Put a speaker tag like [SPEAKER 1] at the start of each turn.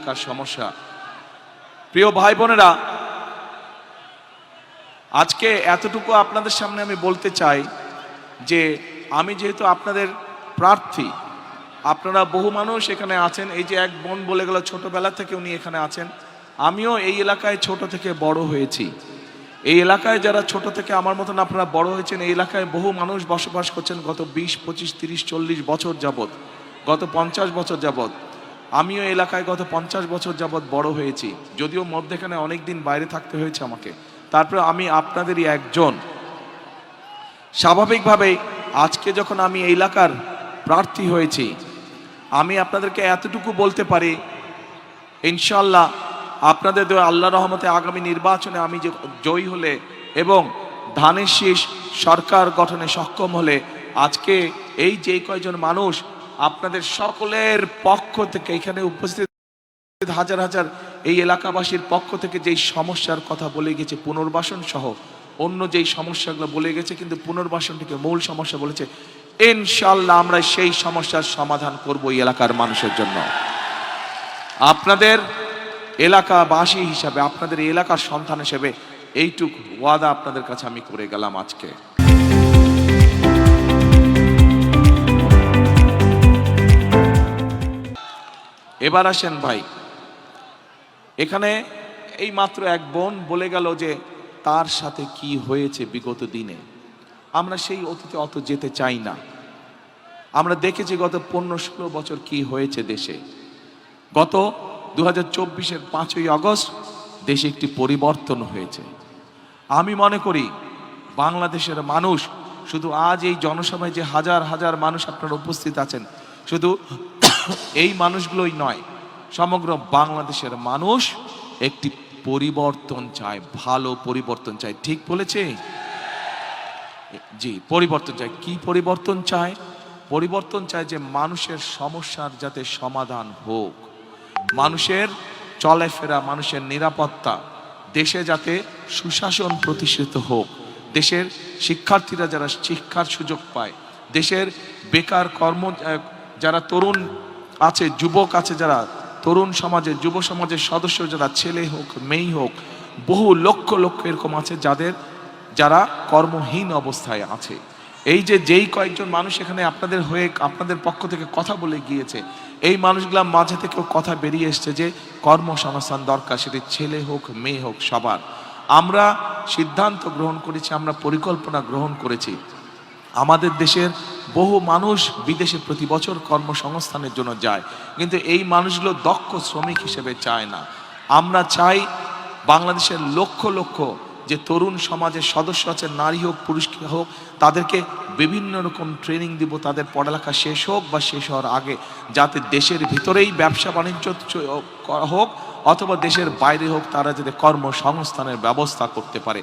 [SPEAKER 1] এলাকার সমস্যা। প্রিয় ভাই বোনেরা, আজকে এতটুকু আপনাদের সামনে আমি বলতে চাই যে আমি যেহেতু আপনাদের প্রার্থী, আপনারা বহু মানুষ এখানে আছেন। এই যে এক বোন বলে গেল ছোটবেলা থেকে উনি এখানে আছেন, আমিও এই এলাকায় ছোট থেকে বড় হয়েছি। এই এলাকায় যারা ছোট থেকে আমার মতন আপনারা বড় হয়েছেন, এই এলাকায় বহু মানুষ বসবাস করছেন গত 20, 25, 30, 40 বছর যাবৎ, গত 50 বছর যাবৎ। আমিও এলাকায় গত 50 বছর যাবৎ বড় হয়েছি, যদিও মধ্যেখানে অনেক দিন বাইরে থাকতে হয়েছে আমাকে। তারপরে আমি আপনাদেরই একজন। স্বাভাবিকভাবেই আজকে যখন আমি এই এলাকার প্রার্থী হয়েছি, আমি আপনাদেরকে এতটুকু বলতে পারি, ইনশাল্লাহ আপনাদের আল্লাহ রহমতে আগামী নির্বাচনে আমি যে জয়ী হলে এবং ধানের শীষ সরকার গঠনে সক্ষম হলে, আজকে এই যে কয়জন মানুষ আপনাদের সকলের পক্ষ থেকে এখানে উপস্থিত হাজার হাজার এই এলাকাবাসীর পক্ষ থেকে যেই সমস্যার কথা বলে গেছে, পুনর্বাসন সহ অন্য যেই সমস্যাগুলো বলে গেছে, কিন্তু পুনর্বাসনটিকে মূল সমস্যা বলেছে, ইনশাল্লাহ আমরা সেই সমস্যার সমাধান করব এই এলাকার মানুষের জন্য। আপনাদের এলাকাবাসী হিসাবে, আপনাদের এলাকার সন্তান হিসেবে এইটুক ওয়াদা আপনাদের কাছে আমি করে গেলাম আজকে। এবার আসেন ভাই, এখানে এই মাত্র এক বোন বলে গেল যে তার সাথে কি হয়েছে বিগত দিনে। আমরা সেই অতীতে অত যেতে চাই না। আমরা দেখেছি গত 15-16 বছর কি হয়েছে দেশে। গত 2024-এর 5ই আগস্ট দেশে একটি পরিবর্তন হয়েছে। আমি মনে করি বাংলাদেশের মানুষ, শুধু আজ এই জনসভায় যে হাজার হাজার মানুষ আপনারা উপস্থিত আছেন, শুধু এই মানুষগুলোই নয়, সমগ্র বাংলাদেশের মানুষ একটি পরিবর্তন চায়, ভালো পরিবর্তন চায়। ঠিক বলেছে? জি, পরিবর্তন চায়। কি পরিবর্তন চায়? পরিবর্তন চায় যে মানুষের সমস্যার যাতে সমাধান হোক, মানুষের চলাফেরা, মানুষের নিরাপত্তা, দেশে যাতে সুশাসন প্রতিষ্ঠিত হোক, দেশের শিক্ষার্থীরা যারা শিক্ষার সুযোগ পায়, দেশের বেকার যারা তরুণ আছে, যুবক আছে, যারা তরুণ সমাজের, যুব সমাজের সদস্য যারা, ছেলে হোক মেয়ে হোক, বহু লক্ষ লক্ষ এরকম আছে যারা কর্মহীন অবস্থায় আছে। এই যে যেই কয়েকজন মানুষ এখানে আপনাদের হয়ে আপনাদের পক্ষ থেকে কথা বলে গিয়েছে, এই মানুষগুলোর মাঝে থেকেও কথা বেরিয়ে এসছে যে কর্মসংস্থান দরকার, সেটি ছেলে হোক মেয়ে হোক সবার। আমরা সিদ্ধান্ত গ্রহণ করেছি, আমরা পরিকল্পনা গ্রহণ করেছি। আমাদের দেশের বহু মানুষ বিদেশে প্রতি বছর কর্মসংস্থানের জন্য যায়, কিন্তু এই মানুষগুলো দক্ষ শ্রমিক হিসেবে চায় না। আমরা চাই বাংলাদেশের লক্ষ লক্ষ যে তরুণ সমাজের সদস্য আছে, নারী হোক পুরুষ হোক, তাদেরকে বিভিন্ন রকম ট্রেনিং দিব, তাদের পড়ালেখা শেষ হোক বা শেষ হওয়ার আগে, যাতে দেশের ভিতরেই ব্যবসা বাণিজ্য হোক অথবা দেশের বাইরে হোক, তারা যাতে কর্মসংস্থানের ব্যবস্থা করতে পারে।